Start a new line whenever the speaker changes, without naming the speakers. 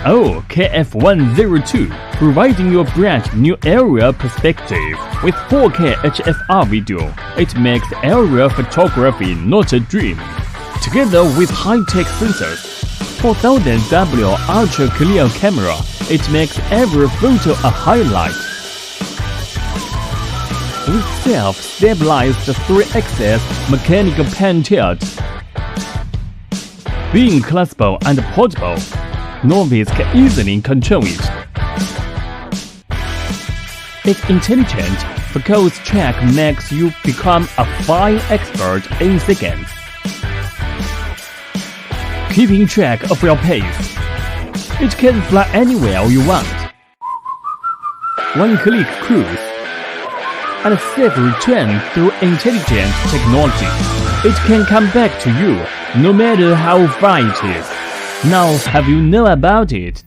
Oh, KF102, providing your brand new aerial perspective with 4K HFR video. It makes aerial photography not a dream. Together with high-tech sensors, 4000W ultra clear camera, it makes every photo a highlight. With self-stabilized 3-axis mechanical pan tilt, being collapsible and portable, novice can easily control it. Its intelligent focus track makes you become a fine expert in seconds. Keeping track of your pace, it can fly anywhere you want. One-click cruise and safe return through intelligent technology. It can come back to you no matter how far it is. Now have you know about it?